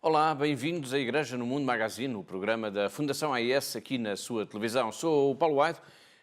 Olá, bem-vindos à Igreja no Mundo Magazine, o programa da Fundação AIS aqui na sua televisão. Sou o Paulo Aido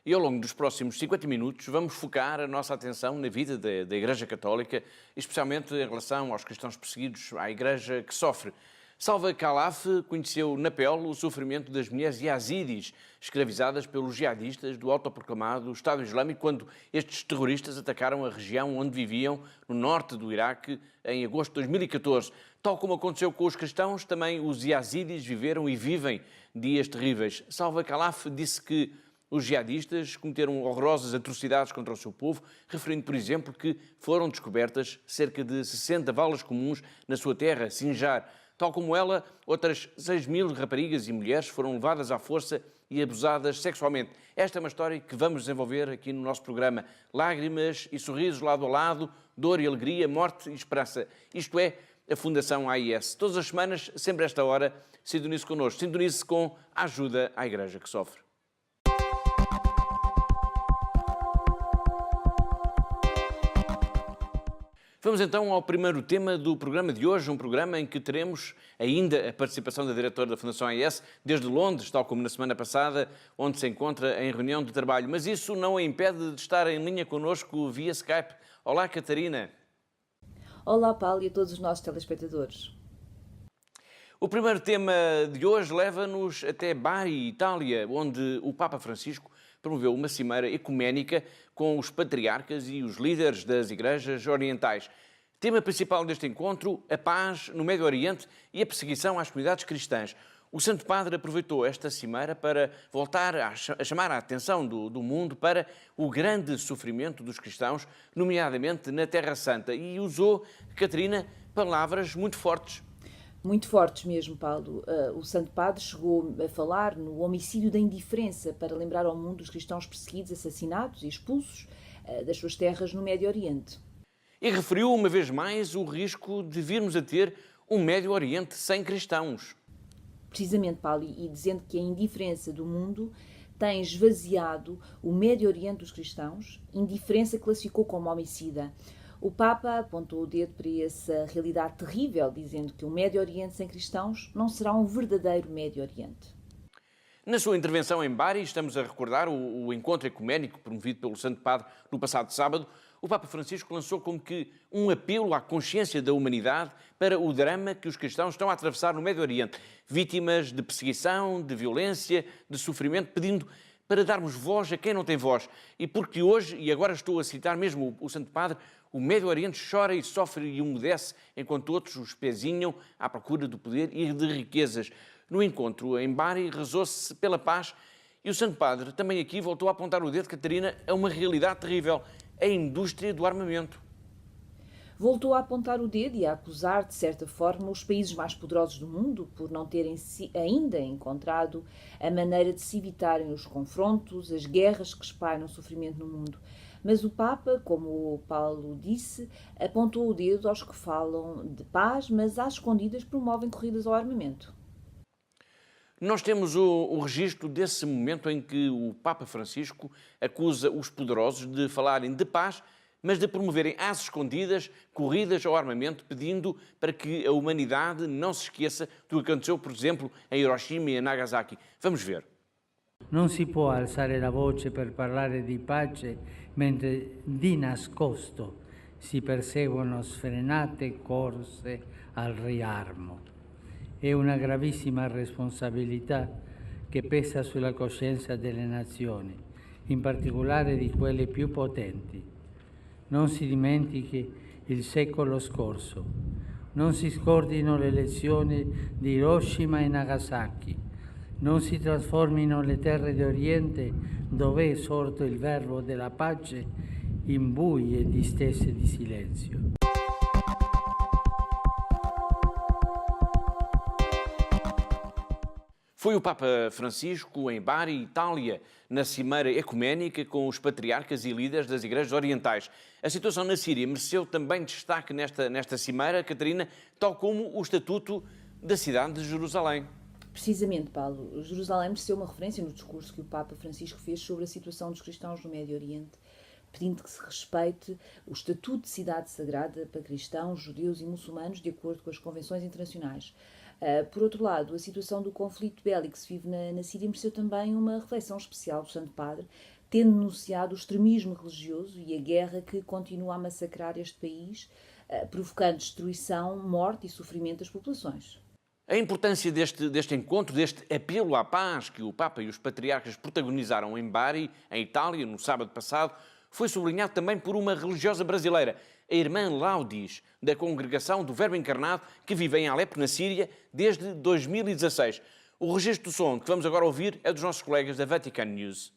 e ao longo dos próximos 50 minutos vamos focar a nossa atenção na vida da Igreja Católica, especialmente em relação aos cristãos perseguidos, à Igreja que sofre. Salva Khalaf conheceu na pele o sofrimento das mulheres yazidis, escravizadas pelos jihadistas do autoproclamado Estado Islâmico, quando estes terroristas atacaram a região onde viviam, no norte do Iraque, em agosto de 2014. Tal como aconteceu com os cristãos, também os yazidis viveram e vivem dias terríveis. Salva Khalaf disse que os jihadistas cometeram horrorosas atrocidades contra o seu povo, referindo, por exemplo, que foram descobertas cerca de 60 valas comuns na sua terra, Sinjar. Tal como ela, outras 6.000 raparigas e mulheres foram levadas à força e abusadas sexualmente. Esta é uma história que vamos desenvolver aqui no nosso programa. Lágrimas e sorrisos lado a lado, dor e alegria, morte e esperança. Isto é a Fundação AIS. Todas as semanas, sempre a esta hora, sintonize connosco. Sintonize com a ajuda à Igreja que sofre. Vamos então ao primeiro tema do programa de hoje, um programa em que teremos ainda a participação da diretora da Fundação AIS, desde Londres, tal como na semana passada, onde se encontra em reunião de trabalho. Mas isso não a impede de estar em linha connosco via Skype. Olá, Catarina. Olá, Paulo, e a todos os nossos telespectadores. O primeiro tema de hoje leva-nos até Bari, Itália, onde o Papa Francisco promoveu uma cimeira ecuménica com os patriarcas e os líderes das igrejas orientais. Tema principal deste encontro, a paz no Médio Oriente e a perseguição às comunidades cristãs. O Santo Padre aproveitou esta cimeira para voltar a chamar a atenção do mundo para o grande sofrimento dos cristãos, nomeadamente na Terra Santa, e usou, Catarina, palavras muito fortes. Muito fortes mesmo, Paulo. O Santo Padre chegou a falar no homicídio da indiferença para lembrar ao mundo os cristãos perseguidos, assassinados e expulsos das suas terras no Médio Oriente. E referiu uma vez mais o risco de virmos a ter um Médio Oriente sem cristãos. Precisamente, Paulo, e dizendo que a indiferença do mundo tem esvaziado o Médio Oriente dos cristãos, indiferença classificou como homicida. O Papa apontou o dedo para essa realidade terrível, dizendo que o Médio Oriente sem cristãos não será um verdadeiro Médio Oriente. Na sua intervenção em Bari, estamos a recordar o encontro ecuménico promovido pelo Santo Padre no passado sábado. O Papa Francisco lançou como que um apelo à consciência da humanidade para o drama que os cristãos estão a atravessar no Médio Oriente, vítimas de perseguição, de violência, de sofrimento, pedindo para darmos voz a quem não tem voz. E porque hoje, e agora estou a citar mesmo o Santo Padre, o Médio Oriente chora e sofre e umedece, enquanto outros os pezinham à procura do poder e de riquezas. No encontro em Bari rezou-se pela paz e o Santo Padre também aqui voltou a apontar o dedo, Catarina, a uma realidade terrível, a indústria do armamento. Voltou a apontar o dedo e a acusar, de certa forma, os países mais poderosos do mundo por não terem ainda encontrado a maneira de se evitarem os confrontos, as guerras que espalham o sofrimento no mundo. Mas o Papa, como o Paulo disse, apontou o dedo aos que falam de paz, mas às escondidas promovem corridas ao armamento. Nós temos o registro desse momento em que o Papa Francisco acusa os poderosos de falarem de paz, mas de promoverem às escondidas corridas ao armamento, pedindo para que a humanidade não se esqueça do que aconteceu, por exemplo, em Hiroshima e em Nagasaki. Vamos ver. Non si può alzare la voce per parlare di pace mentre di nascosto si perseguono sfrenate corse al riarmo. È una gravissima responsabilità che pesa sulla coscienza delle nazioni, in particolare di quelle più potenti. Non si dimentichi il secolo scorso, non si scordino le lezioni di Hiroshima e Nagasaki, non si trasformino le terre d'Oriente, dove è sorto il verbo della pace, in buie distese di silenzio. Foi o Papa Francisco em Bari, Itália, na cimeira ecuménica com os patriarcas e líderes das igrejas orientais. A situação na Síria mereceu também destaque nesta cimeira, Catarina, tal como o estatuto da cidade de Jerusalém. Precisamente, Paulo, Jerusalém mereceu uma referência no discurso que o Papa Francisco fez sobre a situação dos cristãos no Médio Oriente. pedindo que se respeite o estatuto de cidade sagrada para cristãos, judeus e muçulmanos, de acordo com as convenções internacionais. Por outro lado, a situação do conflito bélico que se vive na Síria mereceu também uma reflexão especial do Santo Padre, tendo denunciado o extremismo religioso e a guerra que continua a massacrar este país, provocando destruição, morte e sofrimento das populações. A importância deste encontro, deste apelo à paz que o Papa e os patriarcas protagonizaram em Bari, em Itália, no sábado passado, foi sublinhado também por uma religiosa brasileira, a irmã Laudis, da Congregação do Verbo Encarnado, que vive em Alepo, na Síria, desde 2016. O registro do som que vamos agora ouvir é dos nossos colegas da Vatican News.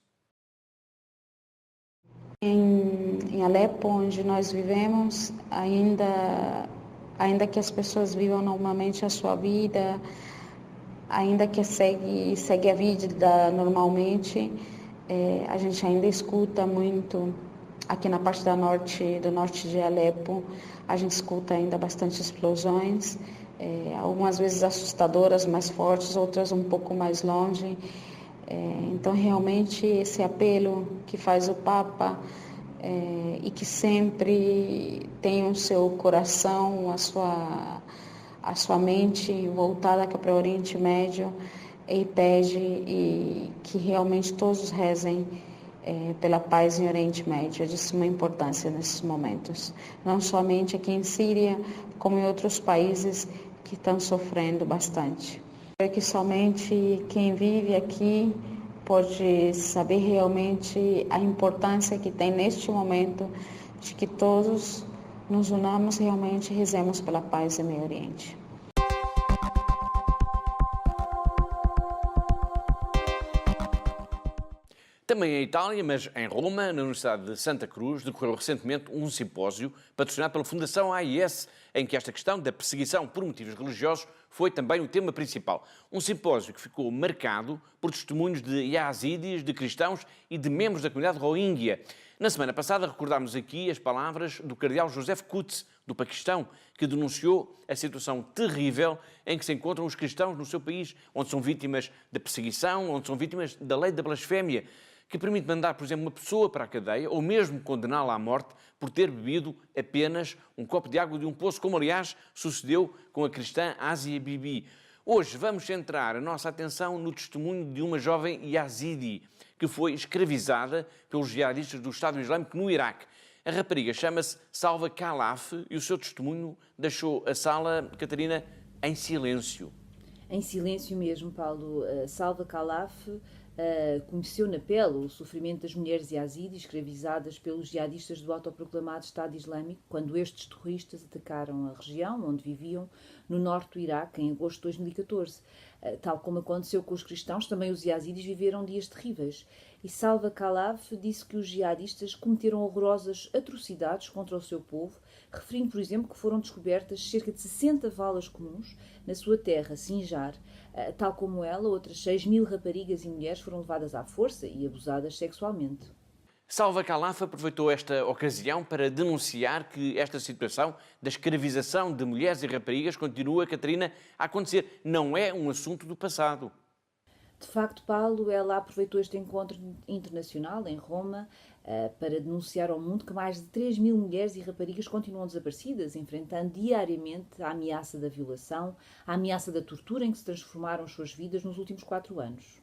Em Alepo, onde nós vivemos, ainda que as pessoas vivam normalmente a sua vida, ainda que segue a vida normalmente, a gente ainda escuta muito. Aqui na parte do norte de Alepo, a gente escuta ainda bastante explosões, algumas vezes assustadoras, mais fortes, outras um pouco mais longe. Então, realmente, esse apelo que faz o Papa e que sempre tem o seu coração, a sua mente voltada para o Oriente Médio, e pede que realmente todos rezem pela paz em Oriente Médio. É de suma importância nesses momentos, não somente aqui em Síria, como em outros países que estão sofrendo bastante. É que somente quem vive aqui pode saber realmente a importância que tem neste momento de que todos nos unamos realmente e rezemos pela paz em Meio Oriente. Também em Itália, mas em Roma, na Universidade de Santa Cruz, decorreu recentemente um simpósio patrocinado pela Fundação AIS, em que esta questão da perseguição por motivos religiosos foi também o tema principal. Um simpósio que ficou marcado por testemunhos de yazidis, de cristãos e de membros da comunidade Rohingya. Na semana passada recordámos aqui as palavras do cardeal Joseph Qutz, do Paquistão, que denunciou a situação terrível em que se encontram os cristãos no seu país, onde são vítimas da perseguição, onde são vítimas da lei da blasfémia, que permite mandar, por exemplo, uma pessoa para a cadeia ou mesmo condená-la à morte por ter bebido apenas um copo de água de um poço, como aliás sucedeu com a cristã Asia Bibi. Hoje vamos centrar a nossa atenção no testemunho de uma jovem yazidi que foi escravizada pelos jihadistas do Estado Islâmico no Iraque. A rapariga chama-se Salva Khalaf e o seu testemunho deixou a sala, Catarina, em silêncio. Em silêncio mesmo, Paulo. Salva Khalaf conheceu na pele o sofrimento das mulheres yazidis escravizadas pelos jihadistas do autoproclamado Estado Islâmico quando estes terroristas atacaram a região onde viviam no norte do Iraque em agosto de 2014. Tal como aconteceu com os cristãos, também os yazidis viveram dias terríveis. E Salva Khalaf disse que os jihadistas cometeram horrorosas atrocidades contra o seu povo, referindo, por exemplo, que foram descobertas cerca de 60 valas comuns na sua terra, Sinjar. Tal como ela, outras 6.000 raparigas e mulheres foram levadas à força e abusadas sexualmente. Salva Khalaf aproveitou esta ocasião para denunciar que esta situação da escravização de mulheres e raparigas continua, Catarina, a acontecer. Não é um assunto do passado. De facto, Paulo, ela aproveitou este encontro internacional em Roma para denunciar ao mundo que mais de 3.000 mulheres e raparigas continuam desaparecidas, enfrentando diariamente a ameaça da violação, a ameaça da tortura em que se transformaram as suas vidas nos últimos 4 anos.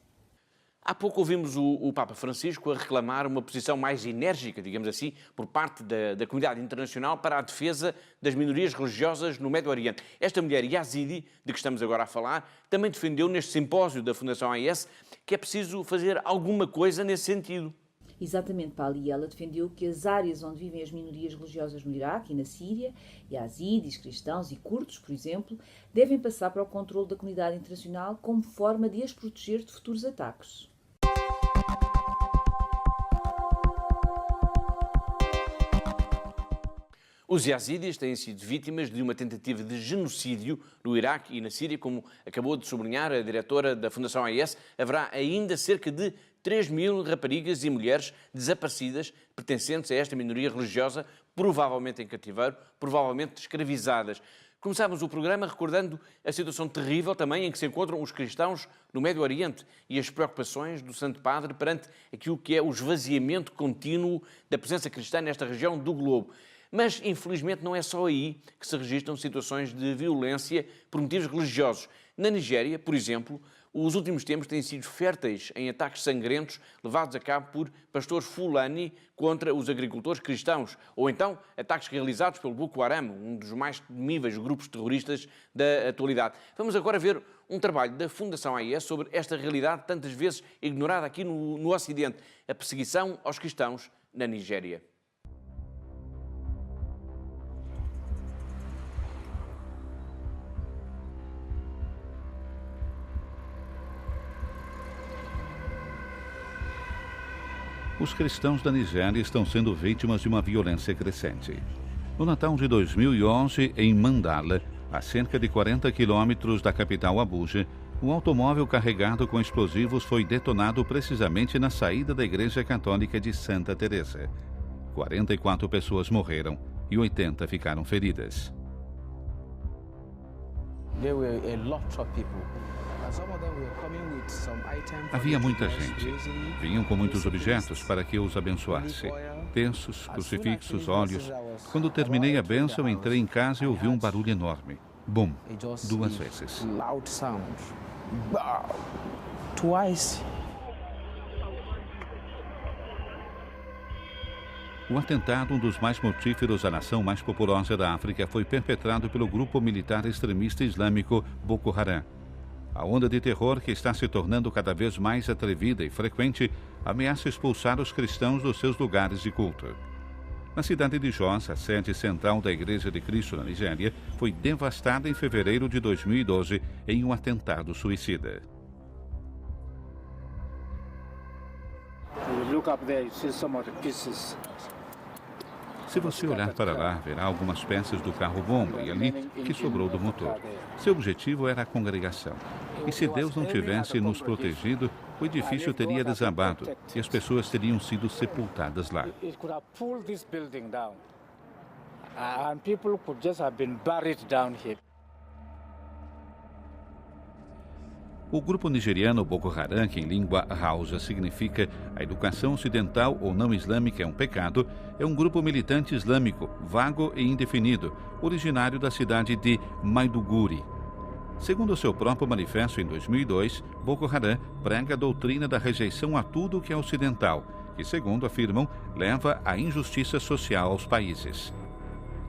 Há pouco ouvimos o Papa Francisco a reclamar uma posição mais enérgica, digamos assim, por parte da comunidade internacional para a defesa das minorias religiosas no Médio Oriente. Esta mulher yazidi, de que estamos agora a falar, também defendeu neste simpósio da Fundação AIS que é preciso fazer alguma coisa nesse sentido. Exatamente, Paulo, e ela defendeu que as áreas onde vivem as minorias religiosas no Iraque e na Síria, yazidis, cristãos e curdos, por exemplo, devem passar para o controle da comunidade internacional como forma de as proteger de futuros ataques. Os yazidis têm sido vítimas de uma tentativa de genocídio no Iraque e na Síria, como acabou de sublinhar a diretora da Fundação AIS. Haverá ainda cerca de 3.000 raparigas e mulheres desaparecidas pertencentes a esta minoria religiosa, provavelmente em cativeiro, provavelmente escravizadas. Começámos o programa recordando a situação terrível também em que se encontram os cristãos no Médio Oriente e as preocupações do Santo Padre perante aquilo que é o esvaziamento contínuo da presença cristã nesta região do globo. Mas, infelizmente, não é só aí que se registram situações de violência por motivos religiosos. Na Nigéria, por exemplo, os últimos tempos têm sido férteis em ataques sangrentos levados a cabo por pastores Fulani contra os agricultores cristãos, ou então ataques realizados pelo Boko Haram, um dos mais temíveis grupos terroristas da atualidade. Vamos agora ver um trabalho da Fundação AIS sobre esta realidade tantas vezes ignorada aqui no Ocidente, a perseguição aos cristãos na Nigéria. Os cristãos da Nigéria estão sendo vítimas de uma violência crescente. No Natal de 2011, em Mandala, a cerca de 40 quilômetros da capital Abuja, um automóvel carregado com explosivos foi detonado precisamente na saída da Igreja Católica de Santa Teresa. 44 pessoas morreram e 80 ficaram feridas. Havia muita gente. Vinham com muitos objetos para que eu os abençoasse. Terços, crucifixos, óleos. Quando terminei a bênção, entrei em casa e ouvi um barulho enorme. Bum! 2 vezes. O atentado, um dos mais mortíferos à nação mais populosa da África, foi perpetrado pelo grupo militar extremista islâmico Boko Haram. A onda de terror, que está se tornando cada vez mais atrevida e frequente, ameaça expulsar os cristãos dos seus lugares de culto. Na cidade de Jos, a sede central da Igreja de Cristo na Nigéria, foi devastada em fevereiro de 2012 em um atentado suicida. Se você olhar para lá, verá algumas peças do carro-bomba e ali que sobrou do motor. Seu objetivo era a congregação. E se Deus não tivesse nos protegido, o edifício teria desabado e as pessoas teriam sido sepultadas lá. O grupo nigeriano Boko Haram, que em língua Hausa significa a educação ocidental ou não islâmica é um pecado, é um grupo militante islâmico, vago e indefinido, originário da cidade de Maiduguri. Segundo o seu próprio manifesto em 2002, Boko Haram prega a doutrina da rejeição a tudo que é ocidental, que, segundo afirmam, leva à injustiça social aos países.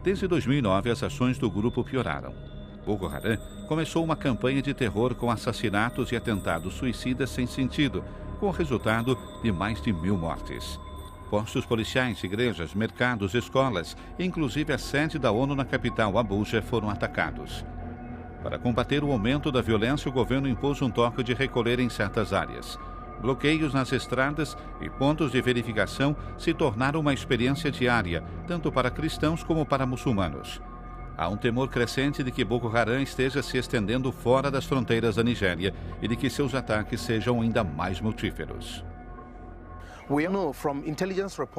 Desde 2009, as ações do grupo pioraram. Boko Haram começou uma campanha de terror com assassinatos e atentados suicidas sem sentido, com o resultado de mais de 1.000 mortes. Postos policiais, igrejas, mercados, escolas e inclusive a sede da ONU na capital, Abuja, foram atacados. Para combater o aumento da violência, o governo impôs um toque de recolher em certas áreas. Bloqueios nas estradas e pontos de verificação se tornaram uma experiência diária, tanto para cristãos como para muçulmanos. Há um temor crescente de que Boko Haram esteja se estendendo fora das fronteiras da Nigéria e de que seus ataques sejam ainda mais mortíferos.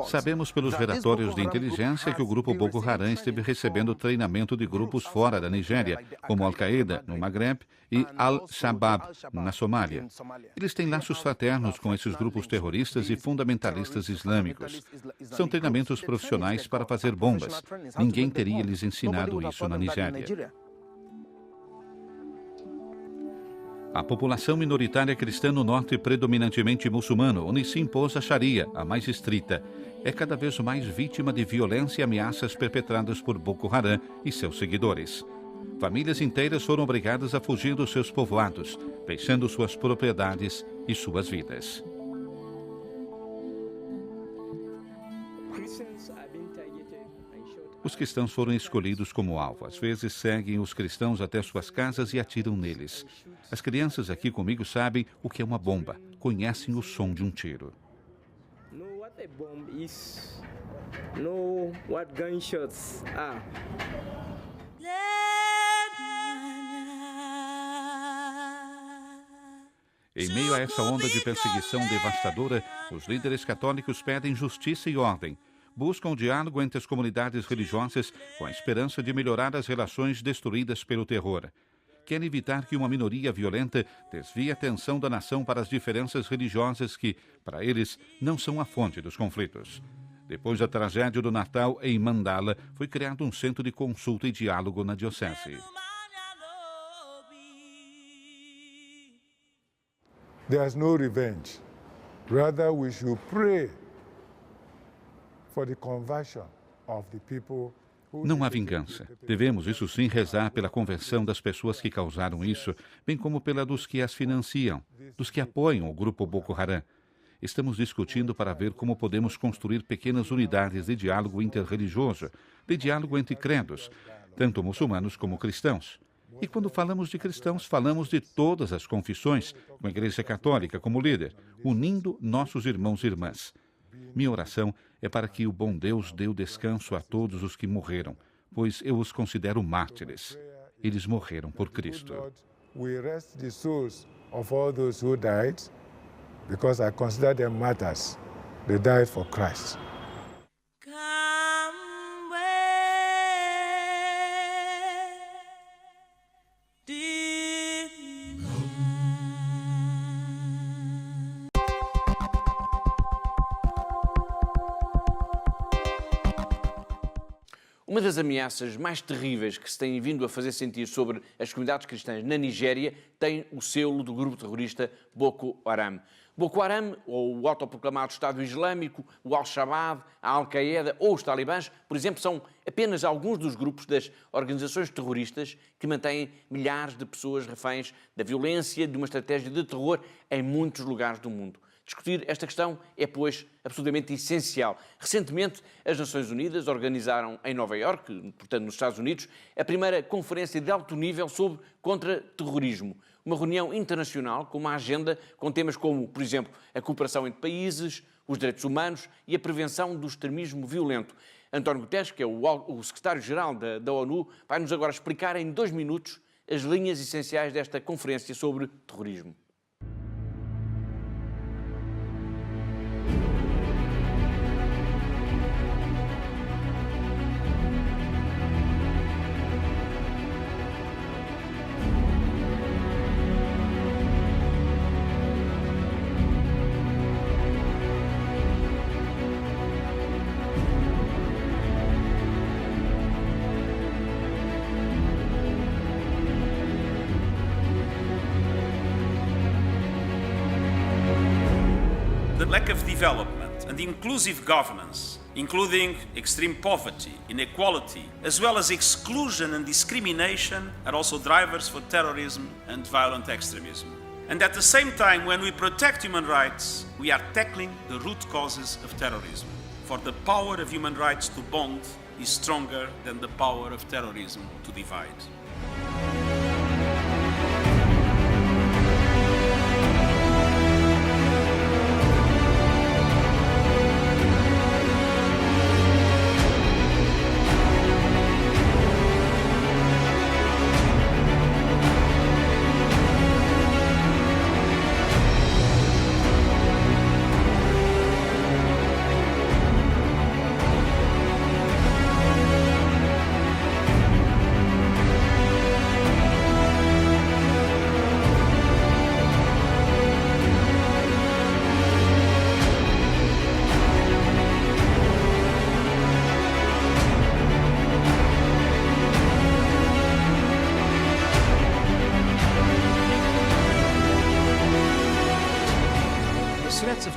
Sabemos pelos relatórios de inteligência que o grupo Boko Haram esteve recebendo treinamento de grupos fora da Nigéria, como Al-Qaeda, no Maghreb, e Al-Shabaab, na Somália. Eles têm laços fraternos com esses grupos terroristas e fundamentalistas islâmicos. São treinamentos profissionais para fazer bombas. Ninguém teria lhes ensinado isso na Nigéria. A população minoritária cristã no norte, predominantemente muçulmano, onde se impôs a Sharia, a mais estrita, é cada vez mais vítima de violência e ameaças perpetradas por Boko Haram e seus seguidores. Famílias inteiras foram obrigadas a fugir dos seus povoados, deixando suas propriedades e suas vidas. Os cristãos foram escolhidos como alvo. Às vezes seguem os cristãos até suas casas e atiram neles. As crianças aqui comigo sabem o que é uma bomba, conhecem o som de um tiro. Know what a bomb is. Know what gunshots are. Em meio a essa onda de perseguição devastadora, os líderes católicos pedem justiça e ordem. buscam o diálogo entre as comunidades religiosas com a esperança de melhorar as relações destruídas pelo terror. Querem evitar que uma minoria violenta desvie a atenção da nação para as diferenças religiosas que, para eles, não são a fonte dos conflitos. Depois da tragédia do Natal em Mandala, foi criado um centro de consulta e diálogo na diocese. There's no revenge. Rather, we should pray for the conversion of the people. Não há vingança. Devemos, isso sim, rezar pela conversão das pessoas que causaram isso, bem como pela dos que as financiam, dos que apoiam o grupo Boko Haram. Estamos discutindo para ver como podemos construir pequenas unidades de diálogo interreligioso, de diálogo entre credos, tanto muçulmanos como cristãos. E quando falamos de cristãos, falamos de todas as confissões, com a Igreja Católica como líder, unindo nossos irmãos e irmãs. Minha oração é para que o bom Deus dê o descanso a todos os que morreram, pois eu os considero mártires. Eles morreram por Cristo. We rest the souls of all those who died, because I consider them martyrs. They died for Christ. Uma das ameaças mais terríveis que se têm vindo a fazer sentir sobre as comunidades cristãs na Nigéria tem o selo do grupo terrorista Boko Haram. Boko Haram, ou o autoproclamado Estado Islâmico, o Al-Shabaab, a Al-Qaeda ou os talibãs, por exemplo, são apenas alguns dos grupos das organizações terroristas que mantêm milhares de pessoas reféns da violência de uma estratégia de terror em muitos lugares do mundo. Discutir esta questão é, pois, absolutamente essencial. Recentemente, as Nações Unidas organizaram em Nova Iorque, portanto nos Estados Unidos, a primeira conferência de alto nível sobre contra-terrorismo. Uma reunião internacional com uma agenda com temas como, por exemplo, a cooperação entre países, os direitos humanos e a prevenção do extremismo violento. António Guterres, que é o secretário-geral da ONU, vai-nos agora explicar em 2 minutos as linhas essenciais desta conferência sobre terrorismo. Lack of development and inclusive governance, including extreme poverty, inequality, as well as exclusion and discrimination, are also drivers for terrorism and violent extremism. And at the same time, when we protect human rights, we are tackling the root causes of terrorism. For the power of human rights to bond is stronger than the power of terrorism to divide.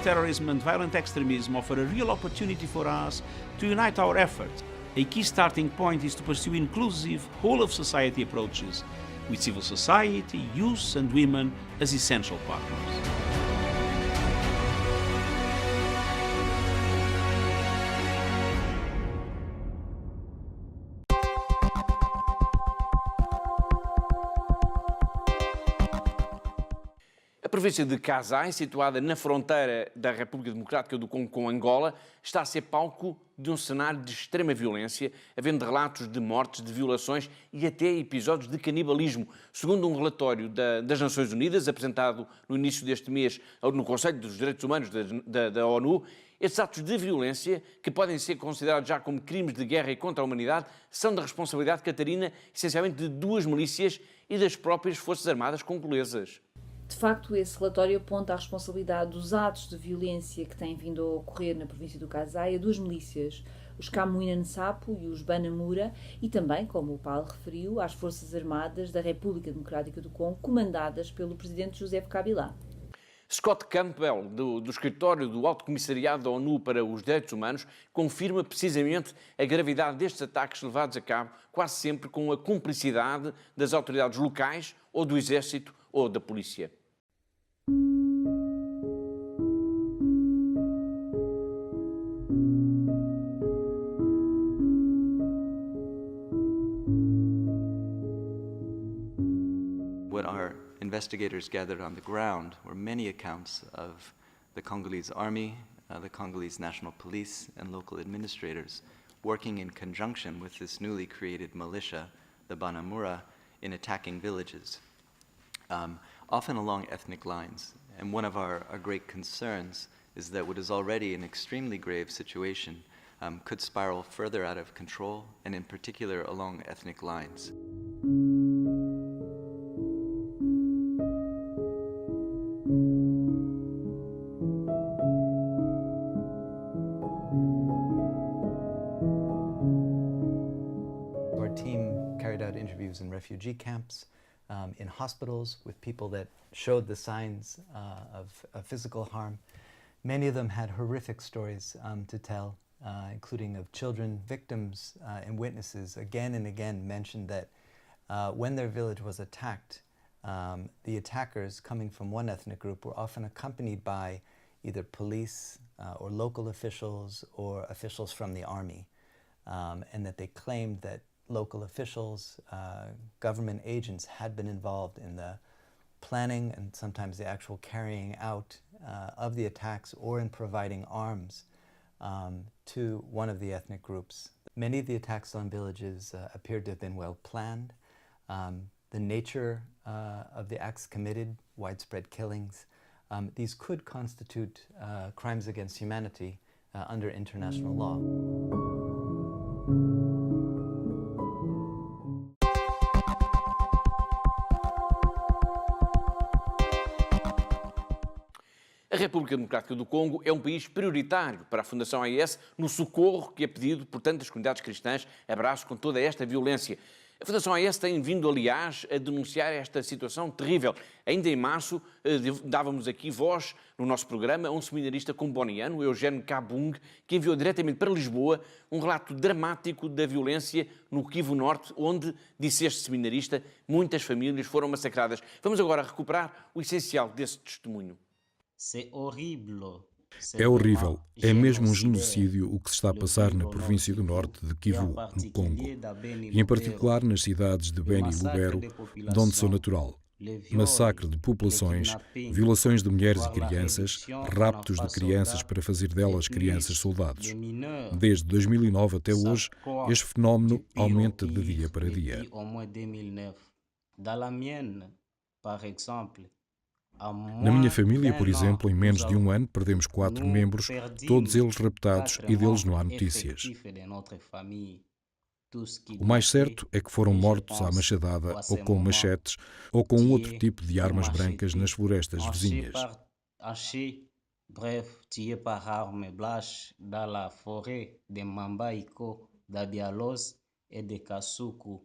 Terrorism and violent extremism offer a real opportunity for us to unite our efforts. A key starting point is to pursue inclusive, whole-of-society approaches with civil society, youth and women as essential partners. A província de Kasai, situada na fronteira da República Democrática do Congo com Angola, está a ser palco de um cenário de extrema violência, havendo relatos de mortes, de violações e até episódios de canibalismo. Segundo um relatório das Nações Unidas, apresentado no início deste mês no Conselho dos Direitos Humanos da ONU, Estes atos de violência, que podem ser considerados já como crimes de guerra e contra a humanidade, são da responsabilidade, Catarina, essencialmente de duas milícias e das próprias Forças Armadas congolesas. De facto, esse relatório aponta a responsabilidade dos atos de violência que têm vindo a ocorrer na província do Kasai a duas milícias, os Kamwina Nsapu e os Banamura, e também, como o Paulo referiu, às Forças Armadas da República Democrática do Congo, comandadas pelo presidente Joseph Kabila. Scott Campbell, do escritório do Alto Comissariado da ONU para os Direitos Humanos, confirma precisamente a gravidade destes ataques levados a cabo, quase sempre com a cumplicidade das autoridades locais, ou do Exército, ou da Polícia. What our investigators gathered on the ground were many accounts of the Congolese army, the Congolese National Police, and local administrators working in conjunction with this newly created militia, the Banamura, in attacking villages, often along ethnic lines. And one of our great concerns is that what is already an extremely grave situation could spiral further out of control, and in particular along ethnic lines. In refugee camps, in hospitals, with people that showed the signs of physical harm. Many of them had horrific stories to tell, including of children, victims, and witnesses again and again mentioned that when their village was attacked, the attackers coming from one ethnic group were often accompanied by either police or local officials or officials from the army, and that they claimed that local officials, government agents had been involved in the planning and sometimes the actual carrying out of the attacks, or in providing arms to one of the ethnic groups. Many of the attacks on villages appeared to have been well planned. The nature of the acts committed, widespread killings, these could constitute crimes against humanity under international law. A República Democrática do Congo é um país prioritário para a Fundação AIS no socorro que é pedido por tantas comunidades cristãs. Abraço com toda esta violência. A Fundação AIS tem vindo, aliás, a denunciar esta situação terrível. Ainda em março, dávamos aqui voz no nosso programa a um seminarista comboniano, Eugênio Kabung, que enviou diretamente para Lisboa um relato dramático da violência no Kivu Norte, onde, disse este seminarista, muitas famílias foram massacradas. Vamos agora recuperar o essencial desse testemunho. É horrível, é mesmo um genocídio o que se está a passar na província do norte de Kivu, no Congo, e em particular nas cidades de Beni e Lubero, de onde sou natural. Massacre de populações, violações de mulheres e crianças, raptos de crianças para fazer delas crianças soldados. Desde 2009 até hoje, este fenómeno aumenta de dia para dia. Na minha família, por exemplo, em menos de um ano, perdemos 4 membros, todos eles raptados, e deles não há notícias. O mais certo é que foram mortos à machadada, ou com machetes, ou com outro tipo de armas brancas nas florestas vizinhas. Bref, tués par armes blanches dans la forêt de Mambaiko, d'Abialos et de Kasuku.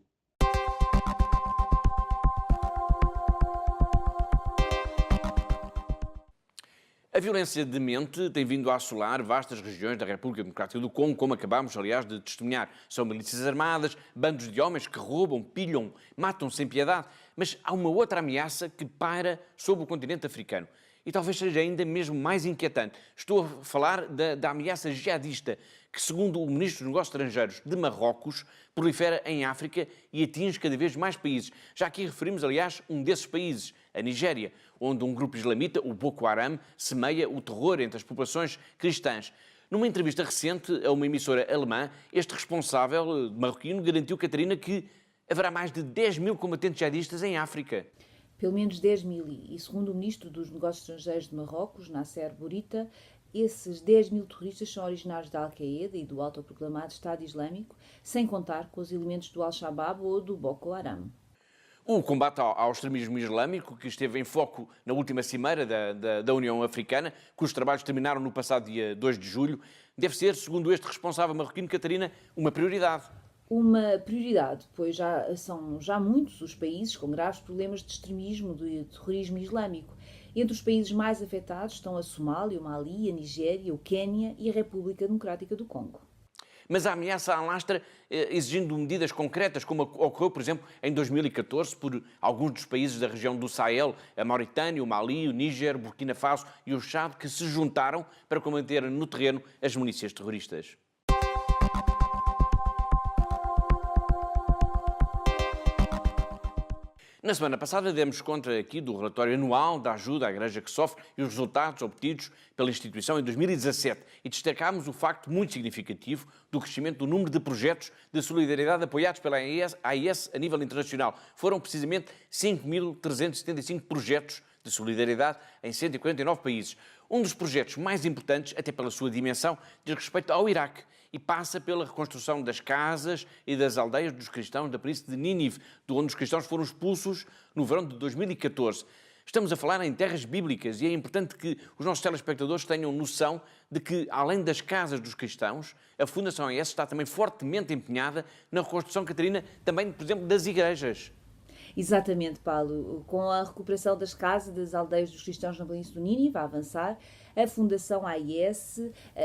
A violência de mente tem vindo a assolar vastas regiões da República Democrática do Congo, como acabámos, aliás, de testemunhar. São milícias armadas, bandos de homens que roubam, pilham, matam sem piedade. Mas há uma outra ameaça que paira sobre o continente africano. E talvez seja ainda mesmo mais inquietante. Estou a falar da ameaça jihadista, que, segundo o Ministro dos Negócios Estrangeiros de Marrocos, prolifera em África e atinge cada vez mais países. Já aqui referimos, aliás, um desses países, a Nigéria, onde um grupo islamita, o Boko Haram, semeia o terror entre as populações cristãs. Numa entrevista recente a uma emissora alemã, este responsável marroquino garantiu, Catarina, que haverá mais de 10 mil combatentes jihadistas em África. Pelo menos 10 mil, e segundo o Ministro dos Negócios Estrangeiros de Marrocos, Nasser Bourita, esses 10 mil terroristas são originários da Al-Qaeda e do autoproclamado Estado Islâmico, sem contar com os elementos do Al-Shabaab ou do Boko Haram. O combate ao extremismo islâmico, que esteve em foco na última cimeira da União Africana, cujos trabalhos terminaram no passado dia 2 de julho, deve ser, segundo este responsável marroquino, Catarina, uma prioridade. Uma prioridade, pois são muitos os países com graves problemas de extremismo, de terrorismo islâmico. Entre os países mais afetados estão a Somália, o Mali, a Nigéria, o Quênia e a República Democrática do Congo. Mas a ameaça alastra, exigindo medidas concretas, como ocorreu, por exemplo, em 2014, por alguns dos países da região do Sahel, a Mauritânia, o Mali, o Níger, Burkina Faso e o Chad, que se juntaram para combater no terreno as milícias terroristas. Na semana passada demos conta aqui do relatório anual da ajuda à Igreja que sofre e os resultados obtidos pela instituição em 2017 e destacámos o facto muito significativo do crescimento do número de projetos de solidariedade apoiados pela AIS a nível internacional. Foram precisamente 5.375 projetos de solidariedade em 149 países. Um dos projetos mais importantes, até pela sua dimensão, diz respeito ao Iraque e passa pela reconstrução das casas e das aldeias dos cristãos da planície de Nínive, de onde os cristãos foram expulsos no verão de 2014. Estamos a falar em terras bíblicas e é importante que os nossos telespectadores tenham noção de que, além das casas dos cristãos, a Fundação AIS está também fortemente empenhada na reconstrução, Catarina, também, por exemplo, das igrejas. Exatamente, Paulo. Com a recuperação das casas das aldeias dos cristãos na planície do Nínive a avançar, a Fundação AIS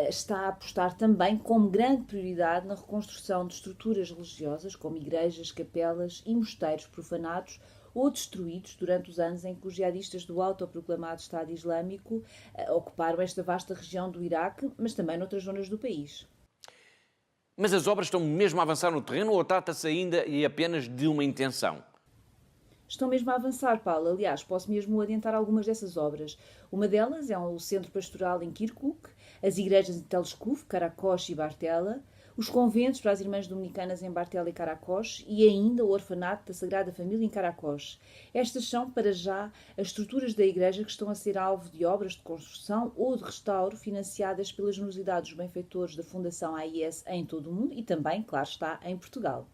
está a apostar também como grande prioridade na reconstrução de estruturas religiosas, como igrejas, capelas e mosteiros profanados ou destruídos durante os anos em que os jihadistas do autoproclamado Estado Islâmico ocuparam esta vasta região do Iraque, mas também noutras zonas do país. Mas as obras estão mesmo a avançar no terreno ou trata-se ainda e apenas de uma intenção? Estão mesmo a avançar, Paulo. Aliás, posso mesmo adiantar algumas dessas obras. Uma delas é o Centro Pastoral em Kirkuk, as igrejas em Tel Shkuf, Karakosh e Bartella, os conventos para as Irmãs Dominicanas em Bartella e Karakosh e ainda o Orfanato da Sagrada Família em Karakosh. Estas são, para já, as estruturas da igreja que estão a ser alvo de obras de construção ou de restauro financiadas pela generosidade dos benfeitores da Fundação AIS em todo o mundo e também, claro está, em Portugal.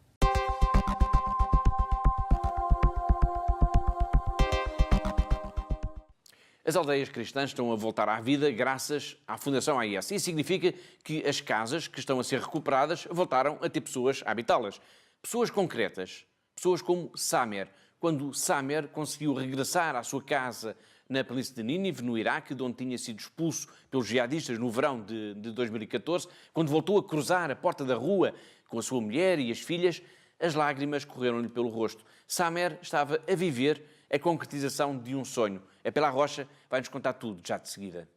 As aldeias cristãs estão a voltar à vida graças à Fundação AIS. Isso significa que as casas que estão a ser recuperadas voltaram a ter pessoas a habitá-las. Pessoas concretas, pessoas como Samer. Quando Samer conseguiu regressar à sua casa na planície de Nínive, no Iraque, de onde tinha sido expulso pelos jihadistas no verão de 2014, quando voltou a cruzar a porta da rua com a sua mulher e as filhas, as lágrimas correram-lhe pelo rosto. Samer estava a viver a concretização de um sonho. A Pela Rocha vai-nos contar tudo já de seguida.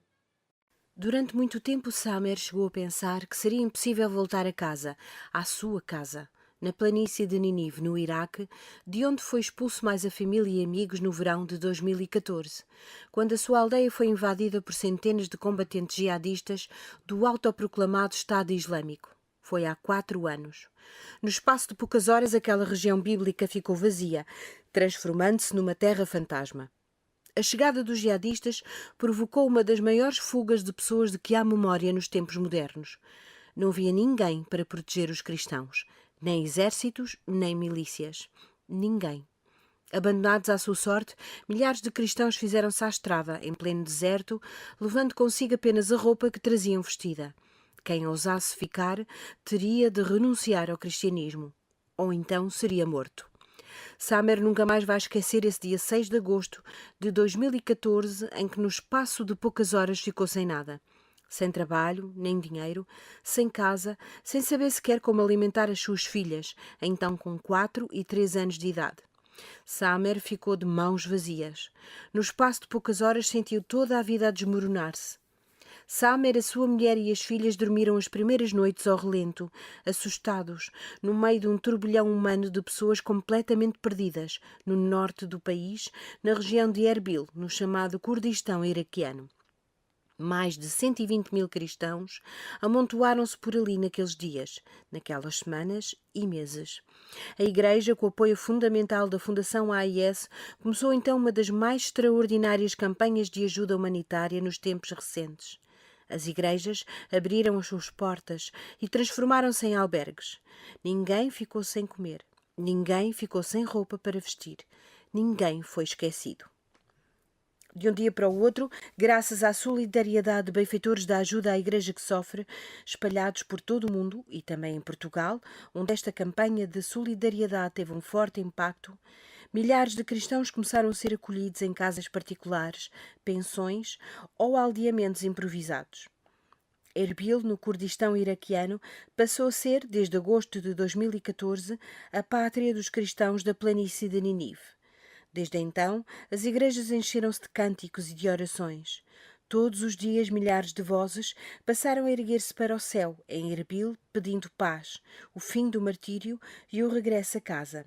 Durante muito tempo, Samer chegou a pensar que seria impossível voltar a casa, à sua casa, na planície de Nínive, no Iraque, de onde foi expulso mais a família e amigos no verão de 2014, quando a sua aldeia foi invadida por centenas de combatentes jihadistas do autoproclamado Estado Islâmico. Foi há 4 anos. No espaço de poucas horas, aquela região bíblica ficou vazia, transformando-se numa terra fantasma. A chegada dos jihadistas provocou uma das maiores fugas de pessoas de que há memória nos tempos modernos. Não havia ninguém para proteger os cristãos, nem exércitos, nem milícias. Ninguém. Abandonados à sua sorte, milhares de cristãos fizeram-se à estrada, em pleno deserto, levando consigo apenas a roupa que traziam vestida. Quem ousasse ficar teria de renunciar ao cristianismo, ou então seria morto. Samer nunca mais vai esquecer esse dia 6 de agosto de 2014, em que no espaço de poucas horas ficou sem nada. Sem trabalho, nem dinheiro, sem casa, sem saber sequer como alimentar as suas filhas, então com 4 e 3 anos de idade. Samer ficou de mãos vazias. No espaço de poucas horas sentiu toda a vida a desmoronar-se. Samer, a sua mulher e as filhas dormiram as primeiras noites ao relento, assustados, no meio de um turbilhão humano de pessoas completamente perdidas, no norte do país, na região de Erbil, no chamado Kurdistão iraquiano. Mais de 120 mil cristãos amontoaram-se por ali naqueles dias, naquelas semanas e meses. A Igreja, com o apoio fundamental da Fundação AIS, começou então uma das mais extraordinárias campanhas de ajuda humanitária nos tempos recentes. As igrejas abriram as suas portas e transformaram-se em albergues. Ninguém ficou sem comer. Ninguém ficou sem roupa para vestir. Ninguém foi esquecido. De um dia para o outro, graças à solidariedade de benfeitores da ajuda à Igreja que sofre, espalhados por todo o mundo e também em Portugal, onde esta campanha de solidariedade teve um forte impacto, milhares de cristãos começaram a ser acolhidos em casas particulares, pensões ou aldeamentos improvisados. Erbil, no Kurdistão iraquiano, passou a ser, desde agosto de 2014, a pátria dos cristãos da planície de Ninive. Desde então, as igrejas encheram-se de cânticos e de orações. Todos os dias, milhares de vozes passaram a erguer-se para o céu, em Erbil, pedindo paz, o fim do martírio e o regresso a casa.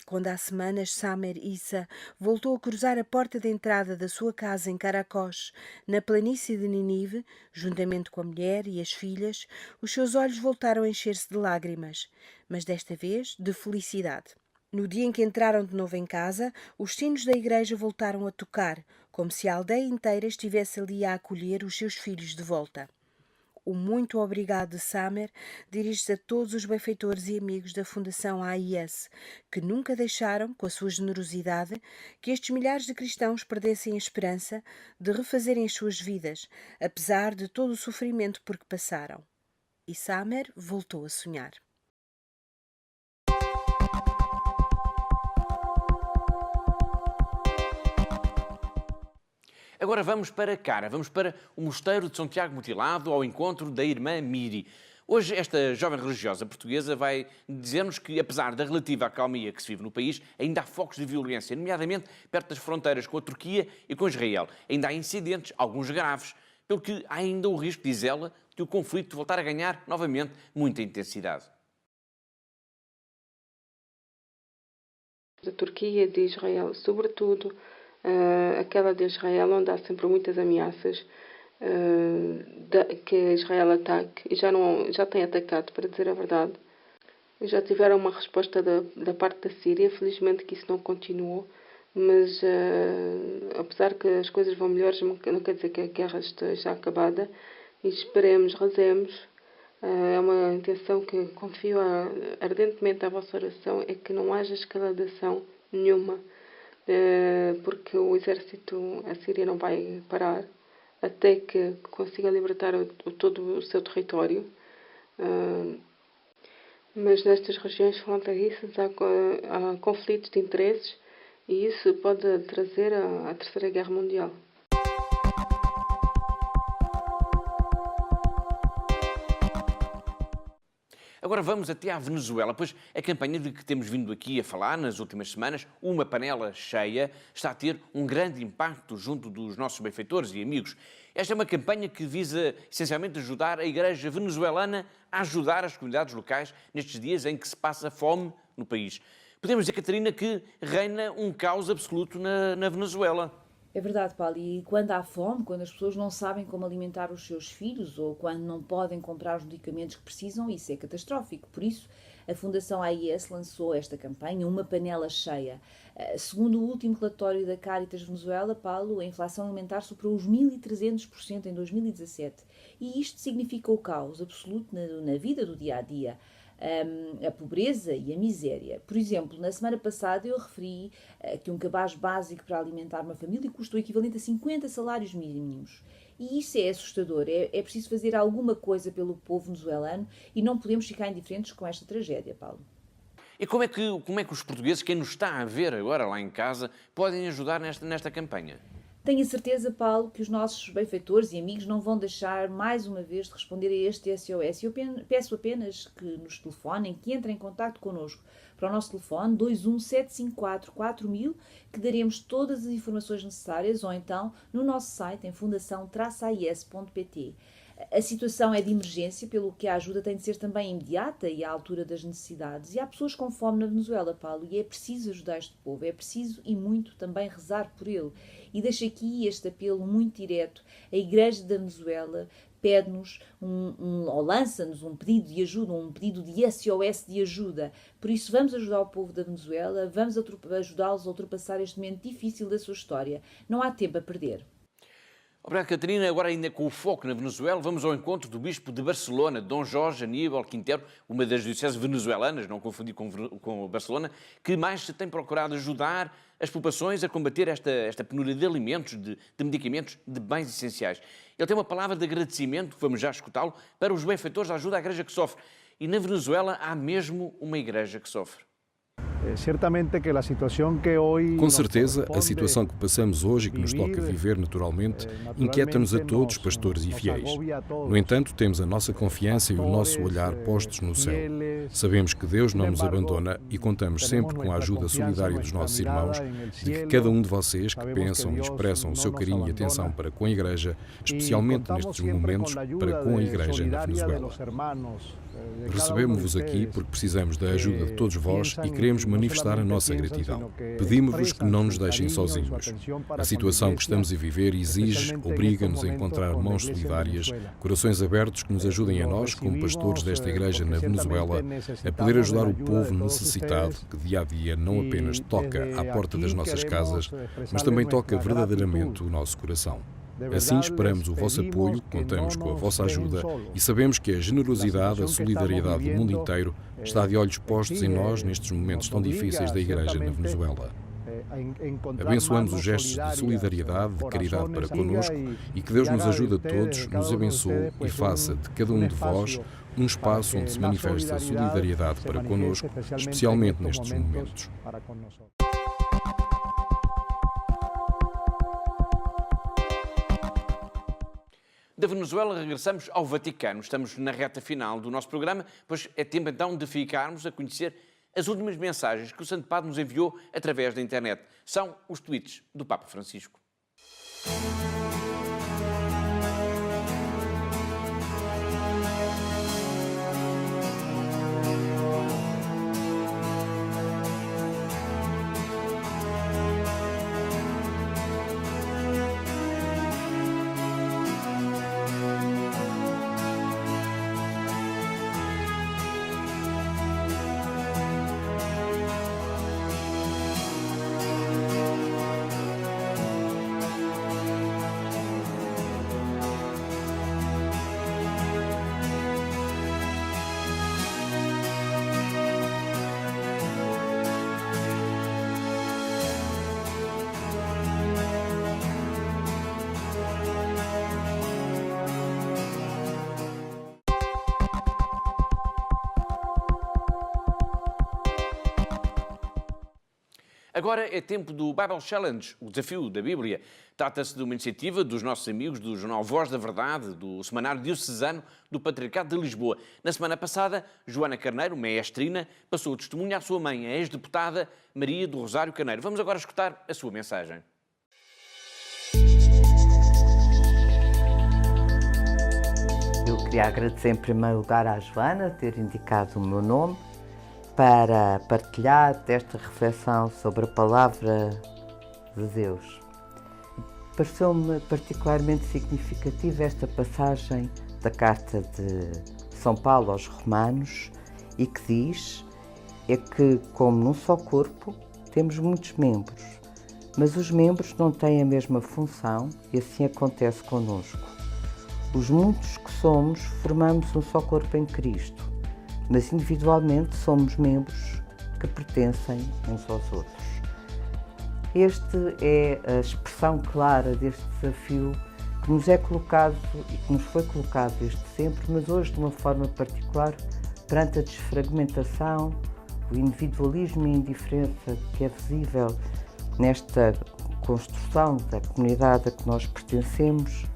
Quando há semanas Samer Issa voltou a cruzar a porta de entrada da sua casa em Caracós, na planície de Ninive, juntamente com a mulher e as filhas, os seus olhos voltaram a encher-se de lágrimas, mas desta vez de felicidade. No dia em que entraram de novo em casa, os sinos da igreja voltaram a tocar, como se a aldeia inteira estivesse ali a acolher os seus filhos de volta. O muito obrigado de Samer dirige-se a todos os benfeitores e amigos da Fundação AIS, que nunca deixaram, com a sua generosidade, que estes milhares de cristãos perdessem a esperança de refazerem as suas vidas, apesar de todo o sofrimento por que passaram. E Samer voltou a sonhar. Agora vamos para Cara, vamos para o Mosteiro de São Tiago Mutilado, ao encontro da irmã Miri. Hoje esta jovem religiosa portuguesa vai dizer-nos que, apesar da relativa acalmia que se vive no país, ainda há focos de violência, nomeadamente perto das fronteiras com a Turquia e com Israel. Ainda há incidentes, alguns graves, pelo que há ainda o risco, diz ela, de o conflito voltar a ganhar novamente muita intensidade. Da Turquia e de Israel, sobretudo aquela de Israel, onde há sempre muitas ameaças que Israel ataque, e já tem atacado, para dizer a verdade. Já tiveram uma resposta da parte da Síria, felizmente que isso não continuou, mas apesar que as coisas vão melhores, não quer dizer que a guerra esteja acabada, e esperemos, rezemos. É uma intenção que confio ardentemente à vossa oração, é que não haja escaladação nenhuma, porque o exército assírio não vai parar até que consiga libertar todo o seu território. Mas nestas regiões fronteiriças há conflitos de interesses e isso pode trazer a Terceira Guerra Mundial. Agora vamos até à Venezuela, pois a campanha de que temos vindo aqui a falar nas últimas semanas, Uma Panela Cheia, está a ter um grande impacto junto dos nossos benfeitores e amigos. Esta é uma campanha que visa essencialmente ajudar a Igreja venezuelana a ajudar as comunidades locais nestes dias em que se passa fome no país. Podemos dizer, Catarina, que reina um caos absoluto na Venezuela. É verdade, Paulo, e quando há fome, quando as pessoas não sabem como alimentar os seus filhos ou quando não podem comprar os medicamentos que precisam, isso é catastrófico. Por isso, a Fundação AIS lançou esta campanha, Uma Panela Cheia. Segundo o último relatório da Caritas Venezuela, Paulo, a inflação alimentar superou os 1.300% em 2017. E isto significa o caos absoluto na vida do dia-a-dia. A pobreza e a miséria. Por exemplo, na semana passada eu referi que um cabaz básico para alimentar uma família custa o equivalente a 50 salários mínimos. E isso é assustador. É preciso fazer alguma coisa pelo povo venezuelano e não podemos ficar indiferentes com esta tragédia, Paulo. E como é que os portugueses, quem nos está a ver agora lá em casa, podem ajudar nesta campanha? Tenho a certeza, Paulo, que os nossos benfeitores e amigos não vão deixar mais uma vez de responder a este SOS. Eu peço apenas que nos telefonem, que entrem em contato connosco para o nosso telefone 217544000, que daremos todas as informações necessárias, ou então no nosso site em fundação-ais.pt. A situação é de emergência, pelo que a ajuda tem de ser também imediata e à altura das necessidades. E há pessoas com fome na Venezuela, Paulo, e é preciso ajudar este povo, é preciso e muito também rezar por ele. E deixo aqui este apelo muito direto. A Igreja da Venezuela pede-nos ou lança-nos um pedido de ajuda, um pedido de SOS de ajuda. Por isso vamos ajudar o povo da Venezuela, vamos ajudá-los a ultrapassar este momento difícil da sua história. Não há tempo a perder. Obrigado, Catarina. Agora, ainda com o foco na Venezuela, vamos ao encontro do Bispo de Barcelona, Dom Jorge Aníbal Quintero, uma das dioceses venezuelanas, não confundir com Barcelona, que mais se tem procurado ajudar as populações a combater esta penúria de alimentos, de medicamentos, de bens essenciais. Ele tem uma palavra de agradecimento, vamos já escutá-lo, para os benfeitores da ajuda à igreja que sofre. E na Venezuela há mesmo uma igreja que sofre. Com certeza, a situação que passamos hoje e que nos toca viver naturalmente inquieta-nos a todos, pastores e fiéis. No entanto, temos a nossa confiança e o nosso olhar postos no céu. Sabemos que Deus não nos abandona e contamos sempre com a ajuda solidária dos nossos irmãos, de que cada um de vocês que pensam e expressam o seu carinho e atenção para com a Igreja, especialmente nestes momentos, para com a Igreja na Venezuela. Recebemos-vos aqui porque precisamos da ajuda de todos vós e queremos manifestar a nossa gratidão. Pedimos-vos que não nos deixem sozinhos. A situação que estamos a viver exige, obriga-nos a encontrar mãos solidárias, corações abertos que nos ajudem a nós, como pastores desta Igreja na Venezuela, a poder ajudar o povo necessitado que dia a dia não apenas toca à porta das nossas casas, mas também toca verdadeiramente o nosso coração. Assim esperamos o vosso apoio, contamos com a vossa ajuda e sabemos que a generosidade, a solidariedade do mundo inteiro está de olhos postos em nós nestes momentos tão difíceis da Igreja na Venezuela. Abençoamos os gestos de solidariedade, de caridade para connosco e que Deus nos ajude a todos, nos abençoe e faça de cada um de vós um espaço onde se manifeste a solidariedade para connosco, especialmente nestes momentos. Da Venezuela regressamos ao Vaticano. Estamos na reta final do nosso programa, pois é tempo então de ficarmos a conhecer as últimas mensagens que o Santo Padre nos enviou através da internet. São os tweets do Papa Francisco. Agora é tempo do Bible Challenge, o desafio da Bíblia. Trata-se de uma iniciativa dos nossos amigos do jornal Voz da Verdade, do Semanário Diocesano do Patriarcado de Lisboa. Na semana passada, Joana Carneiro, maestrina, passou o testemunho à sua mãe, a ex-deputada Maria do Rosário Carneiro. Vamos agora escutar a sua mensagem. Eu queria agradecer em primeiro lugar à Joana ter indicado o meu nome para partilhar desta reflexão sobre a Palavra de Deus. Pareceu-me particularmente significativa esta passagem da Carta de São Paulo aos Romanos e que diz é que, como num só corpo, temos muitos membros, mas os membros não têm a mesma função e assim acontece connosco. Os muitos que somos formamos um só corpo em Cristo, mas individualmente somos membros que pertencem uns aos outros. Esta é a expressão clara deste desafio que nos é colocado e que nos foi colocado desde sempre, mas hoje de uma forma particular, perante a desfragmentação, o individualismo e a indiferença que é visível nesta construção da comunidade a que nós pertencemos.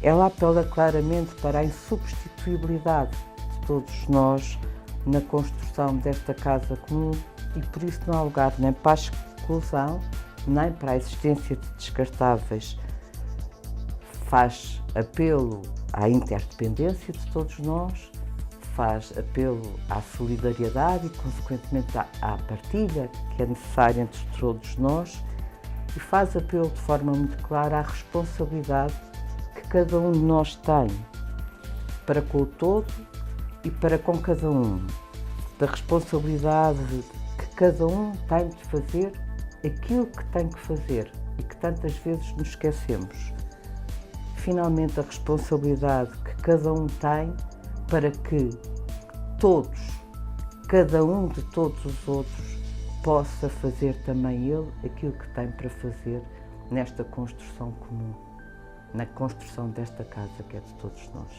Ela apela claramente para a insubstituibilidade de todos nós na construção desta casa comum e por isso não há lugar nem para a exclusão, nem para a existência de descartáveis. Faz apelo à interdependência de todos nós, faz apelo à solidariedade e, consequentemente, à partilha que é necessária entre todos nós e faz apelo de forma muito clara à responsabilidade que cada um de nós tem para com o todo e para com cada um, da responsabilidade que cada um tem de fazer aquilo que tem que fazer e que tantas vezes nos esquecemos. Finalmente, a responsabilidade que cada um tem para que todos, cada um de todos os outros, possa fazer também ele aquilo que tem para fazer nesta construção comum, na construção desta casa que é de todos nós.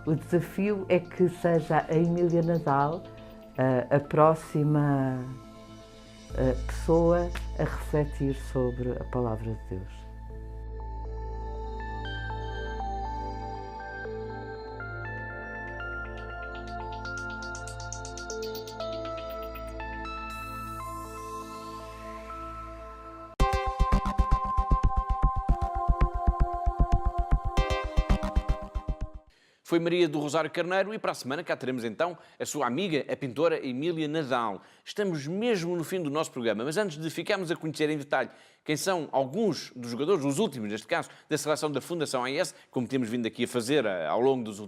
O desafio é que seja a Emília Nadal a próxima pessoa a refletir sobre a palavra de Deus. Foi Maria do Rosário Carneiro e para a semana cá teremos então a sua amiga, a pintora Emília Nadal. Estamos mesmo no fim do nosso programa, mas antes de ficarmos a conhecer em detalhe quem são alguns dos jogadores, os últimos neste caso, da seleção da Fundação AES, como temos vindo aqui a fazer ao longo das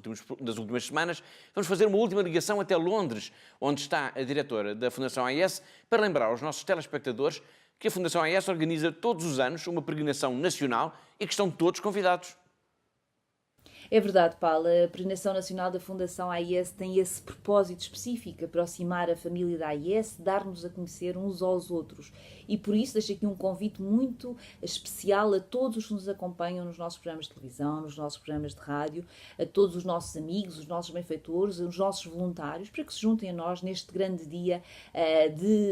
últimas semanas, vamos fazer uma última ligação até Londres, onde está a diretora da Fundação AES, para lembrar aos nossos telespectadores que a Fundação AES organiza todos os anos uma peregrinação nacional e que estão todos convidados. É verdade, Paulo. A peregrinação nacional da Fundação AES tem esse propósito específico, aproximar a família da AES, dar-nos a conhecer uns aos outros. E por isso deixo aqui um convite muito especial a todos os que nos acompanham nos nossos programas de televisão, nos nossos programas de rádio, a todos os nossos amigos, os nossos benfeitores, os nossos voluntários, para que se juntem a nós neste grande dia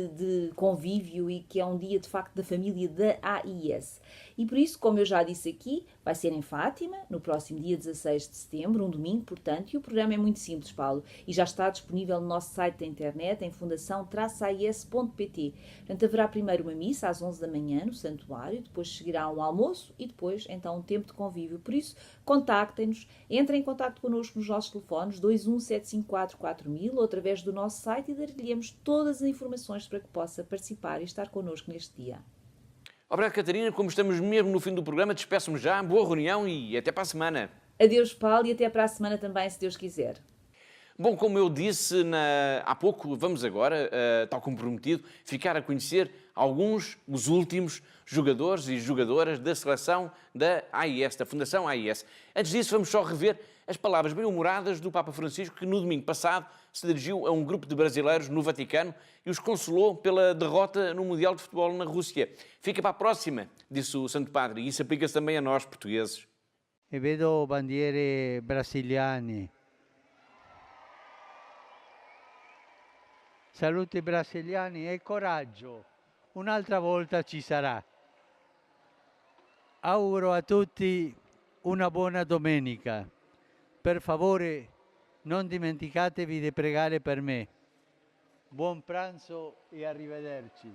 de convívio e que é um dia, de facto, da família da AES. E por isso, como eu já disse aqui, vai ser em Fátima, no próximo dia 16 de setembro, um domingo, portanto, e o programa é muito simples, Paulo, e já está disponível no nosso site da internet, em fundação-aes.pt. Portanto, haverá primeiro uma missa às 11 da manhã no santuário, depois seguirá um almoço e depois, então, um tempo de convívio. Por isso, contactem-nos, entrem em contacto connosco nos nossos telefones 217544000 ou através do nosso site e dar-lhe-emos todas as informações para que possa participar e estar connosco neste dia. Obrigado, Catarina. Como estamos mesmo no fim do programa, despeço-me já. Boa reunião e até para a semana. Adeus, Paulo, e até para a semana também, se Deus quiser. Bom, como eu disse há pouco, vamos agora, tal como prometido, ficar a conhecer os últimos jogadores e jogadoras da seleção da AES, da Fundação AES. Antes disso, vamos só rever as palavras bem-humoradas do Papa Francisco, que no domingo passado se dirigiu a um grupo de brasileiros no Vaticano e os consolou pela derrota no Mundial de Futebol na Rússia. Fica para a próxima, disse o Santo Padre, e isso aplica-se também a nós, portugueses. E vedo bandiere brasiliane. Salute brasiliani e coraggio. Un'altra volta ci sarà. Auguro a tutti una buona domenica. Per favore, non dimenticatevi di pregare per me. Buon pranzo e arrivederci.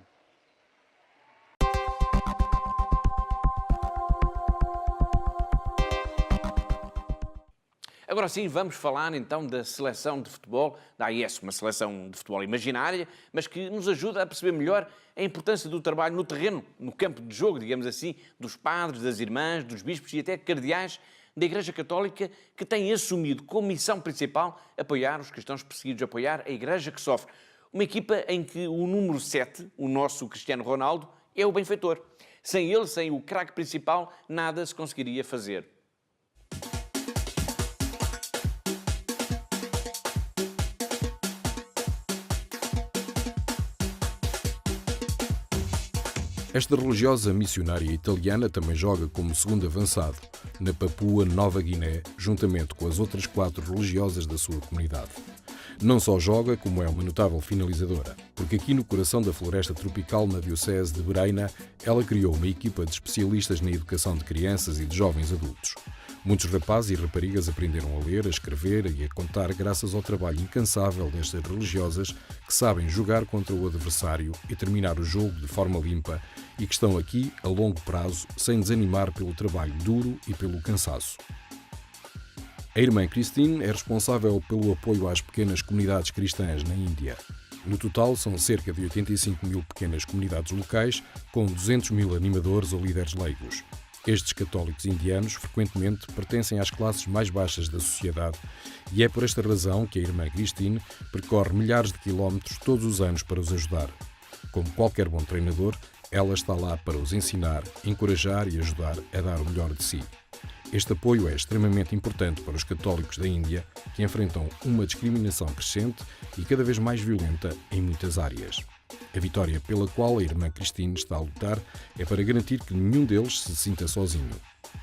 Agora sim, vamos falar então da seleção de futebol da AES, uma seleção de futebol imaginária, mas que nos ajuda a perceber melhor a importância do trabalho no terreno, no campo de jogo, digamos assim, dos padres, das irmãs, dos bispos e até cardeais da Igreja Católica, que têm assumido como missão principal apoiar os cristãos perseguidos, apoiar a Igreja que sofre. Uma equipa em que o número 7, o nosso Cristiano Ronaldo, é o benfeitor. Sem ele, sem o craque principal, nada se conseguiria fazer. Esta religiosa missionária italiana também joga como segundo avançado na Papua Nova Guiné, juntamente com as outras 4 religiosas da sua comunidade. Não só joga, como é uma notável finalizadora, porque aqui no coração da floresta tropical, na diocese de Bereina, ela criou uma equipa de especialistas na educação de crianças e de jovens adultos. Muitos rapazes e raparigas aprenderam a ler, a escrever e a contar graças ao trabalho incansável destas religiosas que sabem jogar contra o adversário e terminar o jogo de forma limpa e que estão aqui a longo prazo sem desanimar pelo trabalho duro e pelo cansaço. A irmã Christine é responsável pelo apoio às pequenas comunidades cristãs na Índia. No total, são cerca de 85 mil pequenas comunidades locais, com 200 mil animadores ou líderes leigos. Estes católicos indianos frequentemente pertencem às classes mais baixas da sociedade e é por esta razão que a irmã Christine percorre milhares de quilómetros todos os anos para os ajudar. Como qualquer bom treinador, Ela está lá para os ensinar, encorajar e ajudar a dar o melhor de si. Este apoio é extremamente importante para os católicos da Índia, que enfrentam uma discriminação crescente e cada vez mais violenta em muitas áreas. A vitória pela qual a irmã Christine está a lutar é para garantir que nenhum deles se sinta sozinho.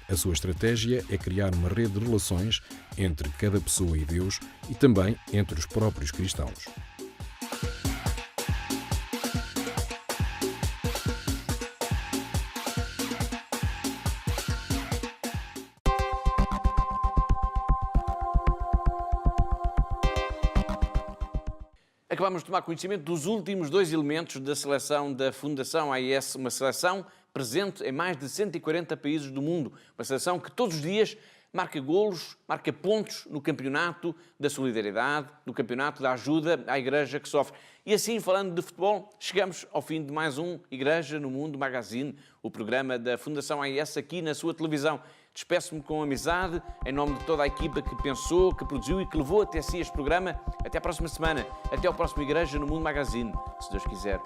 A sua estratégia é criar uma rede de relações entre cada pessoa e Deus e também entre os próprios cristãos. Acabamos de tomar conhecimento dos últimos 2 elementos da seleção da Fundação AIS, uma seleção presente em mais de 140 países do mundo, uma seleção que todos os dias marca golos, marca pontos no campeonato da solidariedade, no campeonato da ajuda à Igreja que sofre. E assim, falando de futebol, chegamos ao fim de mais um Igreja no Mundo Magazine, o programa da Fundação AIS aqui na sua televisão. Despeço-me com amizade, em nome de toda a equipa que pensou, que produziu e que levou até si este programa. Até à próxima semana. Até ao próximo Igreja no Mundo Magazine, se Deus quiser.